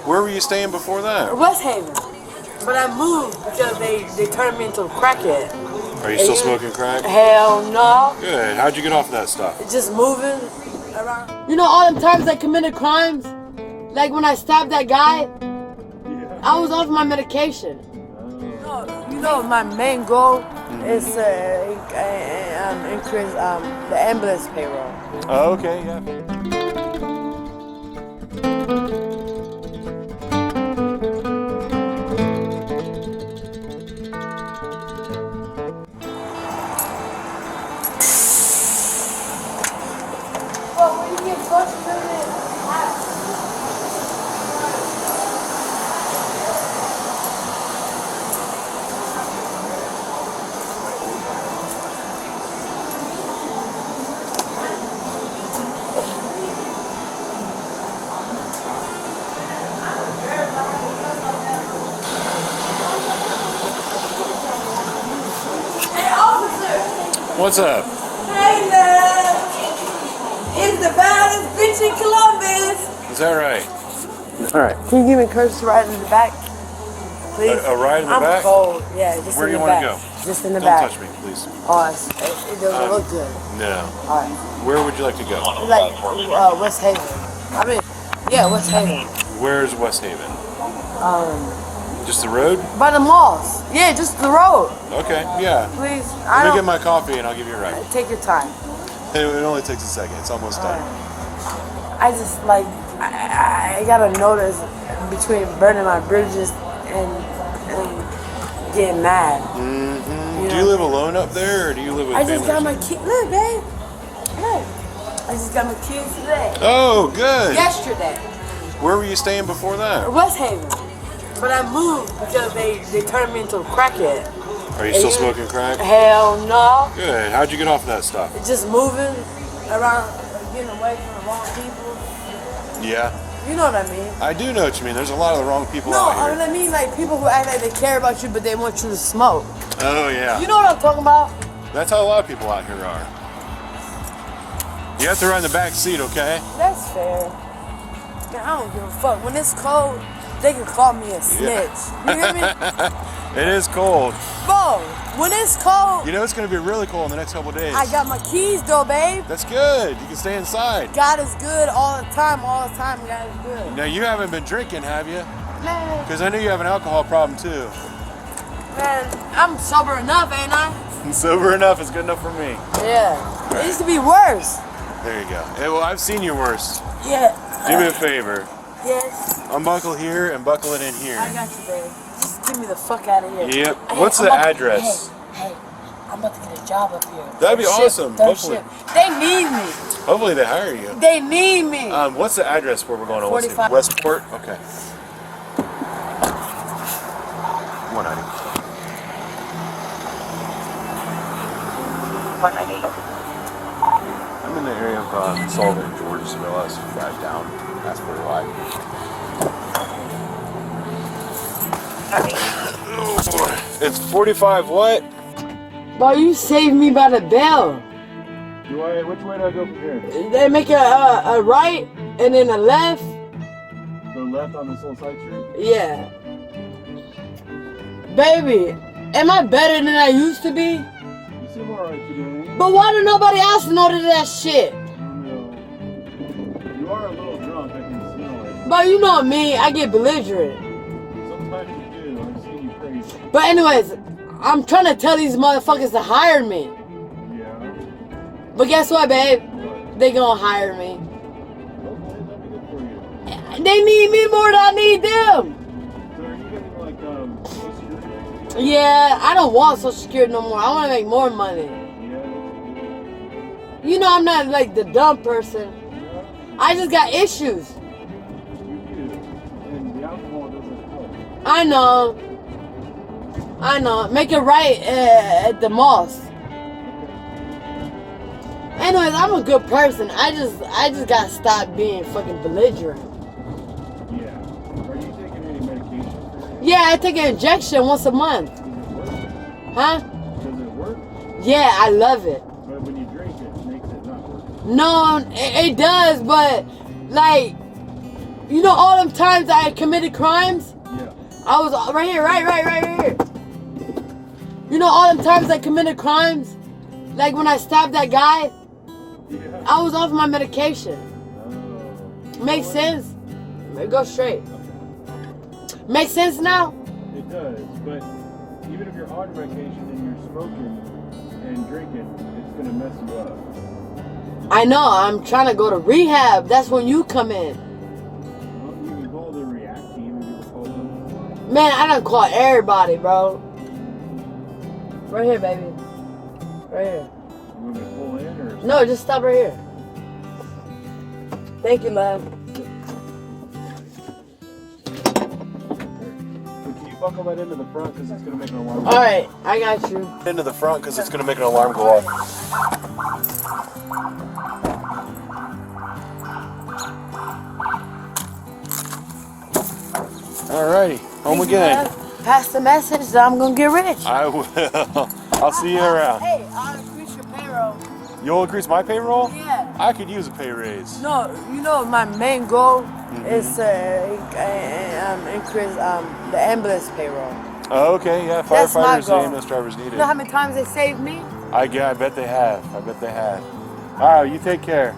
Where were you staying before that? West Haven. But I moved because they turned me into a crackhead. Are you still smoking crack? Hell no. Good. How'd you get off of that stuff? Just moving around. You know all the times I committed crimes? Like when I stabbed that guy? Yeah. I was off my medication. You know my main goal is to increase the ambulance payroll. Oh, okay, yeah. Well, when you get frustrated, What's up? hey man, it's the baddest bitch in Columbus. Is that right? All right. Can you give me a courtesy ride in the back, please? A ride in the back? I'm cold. Yeah, just Where in do the you back. want to go? Just in the Don't back. touch me, please. Oh, it doesn't look good. No. All right. Where would you like to go? Like West Haven. I mean, yeah, West Haven. Where's West Haven? Just the road? By the malls. Yeah, just the road. Okay, yeah. Please. Let me get my coffee and I'll give you a ride. Take your time. It only takes a second. It's almost done. I just like I gotta notice between burning my bridges and getting mad. Mm-hmm. Do you live alone up there, or do you live with I family? just got my kid. Look, babe. Look. I just got my kids today. Oh, good. Yesterday. Where were you staying before that? West Haven. But I moved because they turned me into a crackhead. Are you still smoking crack? Hell no. Good. How'd you get off of that stuff? Just moving around, getting away from the wrong people. Yeah. You know what I mean? I do know what you mean. There's a lot of the wrong people No, out here. I mean like people who act like they care about you, but they want you to smoke. Oh, yeah. You know what I'm talking about? That's how a lot of people out here are. You have to ride in the back seat, okay? That's fair. Man, I don't give a fuck. When it's cold, they can call me a snitch. You hear me? It is cold. Bro, when it's cold, You know it's going to be really cold in the next couple of days. I got my keys though, babe. That's good. You can stay inside. God is good all the time, God is good. Now, you haven't been drinking, have you? Man, Because I know you have an alcohol problem, too. man, I'm sober enough, ain't I? Sober enough is good enough for me. Yeah. It used to be worse. There you go. Hey, well, I've seen you worse. Yeah. Do me a favor. Yes. Unbuckle here and buckle it in here. I got you, babe. Just get me the fuck out of here. Yep. Hey, What's I'm the about to- address? Hey, I'm about to get a job up here. That'd be Third awesome. Third Hopefully. shift. They need me. Hopefully they hire you. They need me. What's the address where we're going to 45. Westport? Okay. 190. 190. I'm in the area of Sullivan, Georgia, so let's drive down. That's pretty wide. Oh boy. It's 45 what? Bro, you saved me by the bell. Which way do I go from here? They make a right and then a left. Go left on this little side street? Yeah. Baby, am I better than I used to be? You seem alright today. But why do nobody else know that shit? No. You are a little drunk, I can smell it. But you know me, I get belligerent. Sometimes you do. I've seen you crazy. But anyways, I'm trying to tell these motherfuckers to hire me. Yeah. But guess what, babe? They gonna hire me. Okay, that'd be good for you. They need me more than I need them. So are you getting like Social Security? Yeah, I don't want Social Security no more. I want to make more money. Yeah. You know I'm not like the dumb person. I just got issues. You do. And the alcohol doesn't help. I know. Make it right at the mosque. Anyways, I'm a good person. I just gotta stop being fucking belligerent. Yeah. Are you taking any medication for it? Yeah, I take an injection once a month. Does it work? Huh? Does it work? Yeah, I love it. But when you drink it, it makes it not work. No, it does, but like You know all them times I had committed crimes? Yeah. I was right here, right here. You know all them times I committed crimes? Like when I stabbed that guy? Yeah. I was off my medication. Oh. Makes sense? Go straight. Makes sense now? It does, but even if you're on medication and you're smoking and drinking, it's gonna mess you up. I know, I'm trying to go to rehab. That's when you come in. Well, you can call the React team if you ever call them. Man, I done call everybody, bro. Right here, baby. Right here. You want me to pull in or? No, just stop right here. Thank you, love. Can you buckle that into the front because it's gonna make an alarm? Alright, I got you. Into the front because it's going to make an alarm go off. Alrighty, home again. Pass the message that I'm gonna get rich. I will. I'll see you around. Hey, I'll increase your payroll. You'll increase my payroll? Yeah. I could use a pay raise. No, you know my main goal is to increase the ambulance payroll. Oh, okay, yeah, That's my firefighters goal. and ambulance drivers need You it. know how many times they saved me? I bet they have. I bet they have. All right, you take care.